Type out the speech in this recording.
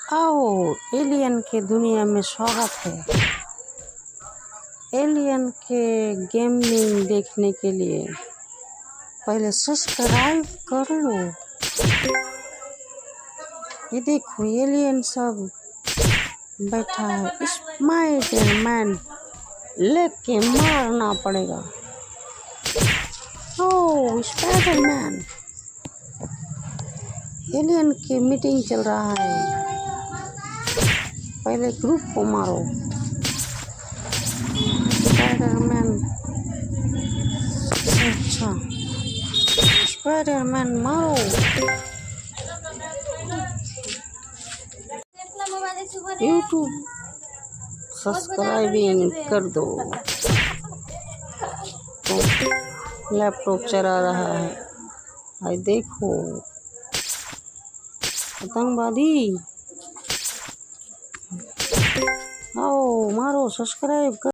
आओ एलियन के दुनिया में स्वागत है। एलियन के गेमिंग देखने के लिए पहले सब्सक्राइब कर लो। ये देखो एलियन सब बैठा है। स्पाइडरमैन लेके मारना पड़ेगा। ओ स्पाइडरमैन, एलियन की मीटिंग चल रहा है। पहले ग्रुप को मारो। स्पाइडरमैन, अच्छा स्पाइडरमैन मारो। यूट्यूब सब्सक्राइबिंग कर दो। तो लैपटॉप चला रहा है। भाई देखो आतंकवादी, आओ मारो सब्सक्राइब कर।